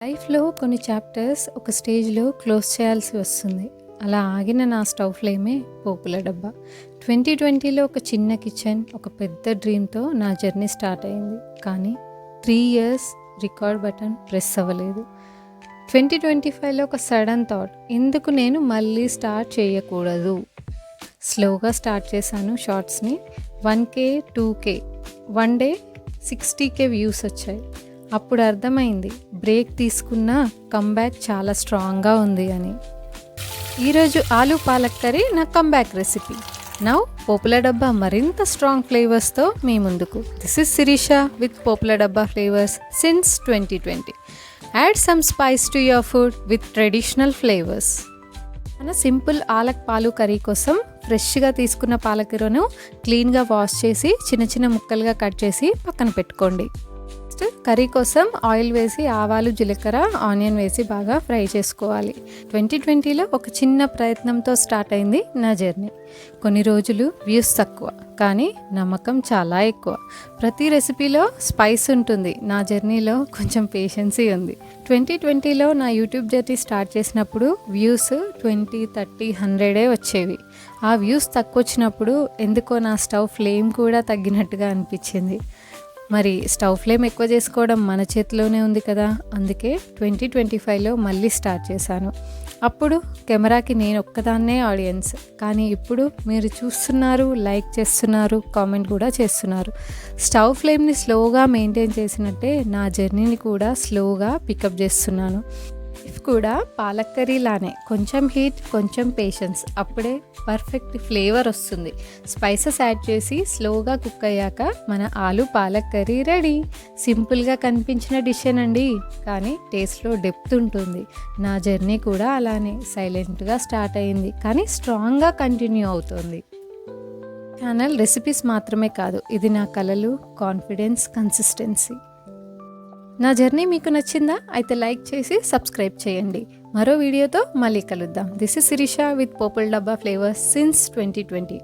లైఫ్‌లో కొన్ని చాప్టర్స్ ఒక స్టేజ్‌లో క్లోజ్ చేయాల్సి వస్తుంది. అలా ఆగిన నా స్టవ్ ఫ్లేమే పోపుల డబ్బా. 2020లో ఒక చిన్న కిచెన్, ఒక పెద్ద డ్రీమ్‌తో నా జర్నీ స్టార్ట్ అయింది. కానీ 3 ఇయర్స్ రికార్డ్ బటన్ ప్రెస్ అవ్వలేదు. 2025లో ఒక సడన్ థాట్, ఎందుకు నేను మళ్ళీ స్టార్ట్ చేయకూడదు? స్లోగా స్టార్ట్ చేశాను షార్ట్స్‌ని. 1K, 2K, one day 60K views వచ్చాయి. అప్పుడు అర్థమైంది, బ్రేక్ తీసుకున్న కమ్బ్యాక్ చాలా స్ట్రాంగ్గా ఉంది అని. ఈరోజు ఆలు పాలక్ కర్రీ నా కమ్బ్యాక్ రెసిపీ. నౌ పోపుల డబ్బా మరింత స్ట్రాంగ్ ఫ్లేవర్స్తో మీ ముందుకు. దిస్ ఇస్ శిరీష విత్ పోపుల డబ్బా flavours since 2020. Add some spice to your food with traditional flavours. మన సింపుల్ ఆలక్ పాలు కర్రీ కోసం ఫ్రెష్గా తీసుకున్న పాలకూరను క్లీన్గా వాష్ చేసి చిన్న చిన్న ముక్కలుగా కట్ చేసి పక్కన పెట్టుకోండి. కర్రీ కోసం ఆయిల్ వేసి ఆవాలు, జీలకర్ర, ఆనియన్ వేసి బాగా ఫ్రై చేసుకోవాలి. 2020లో ఒక చిన్న ప్రయత్నంతో స్టార్ట్ అయింది నా జర్నీ. కొన్ని రోజులు వ్యూస్ తక్కువ, కానీ నమ్మకం చాలా ఎక్కువ. ప్రతి రెసిపీలో స్పైస్ ఉంటుంది. నా జర్నీలో కొంచెం పేషెన్సీ ఉంది. 2020లో నా యూట్యూబ్ జర్నీ స్టార్ట్ చేసినప్పుడు వ్యూస్ 20, 30, 100 వచ్చేవి. ఆ వ్యూస్ తక్కువ వచ్చినప్పుడు ఎందుకో నా స్టవ్ ఫ్లేమ్ కూడా తగ్గినట్టుగా అనిపించింది. మరి స్టవ్ ఫ్లేమ్ ఎక్కువ చేసుకోవడం మన చేతిలోనే ఉంది కదా. అందుకే 2025లో మళ్ళీ స్టార్ట్ చేశాను. అప్పుడు కెమెరాకి నేను ఒక్కదాన్నే ఆడియన్స్, కానీ ఇప్పుడు మీరు చూస్తున్నారు, లైక్ చేస్తున్నారు, కామెంట్ కూడా చేస్తున్నారు. స్టవ్ ఫ్లేమ్ని స్లోగా మెయింటైన్ చేసినట్టే నా జర్నీని కూడా స్లోగా పికప్ చేస్తున్నాను. కూడా పాలక్ కర్రీలానే కొంచెం హీట్, కొంచెం పేషెన్స్, అప్పుడే పర్ఫెక్ట్ ఫ్లేవర్ వస్తుంది. స్పైసెస్ యాడ్ చేసి స్లోగా కుక్ అయ్యాక మన ఆలు పాలక్ కర్రీ రెడీ. సింపుల్గా కనిపించిన డిషేనండి, కానీ టేస్ట్లో డెప్త్ ఉంటుంది. నా జర్నీ కూడా అలానే సైలెంట్గా స్టార్ట్ అయింది, కానీ స్ట్రాంగ్గా కంటిన్యూ అవుతుంది. ఛానల్ రెసిపీస్ మాత్రమే కాదు, ఇది నా కలలు, కాన్ఫిడెన్స్, కన్సిస్టెన్సీ. నా జర్నీ మీకు నచ్చిందా? అయితే లైక్ చేసి సబ్స్క్రైబ్ చేయండి. మరో వీడియోతో మళ్ళీ కలుద్దాం. దిస్ ఇస్ శిరీష విత్ పోపుల డబ్బా ఫ్లేవర్స్ సిన్స్ 2020.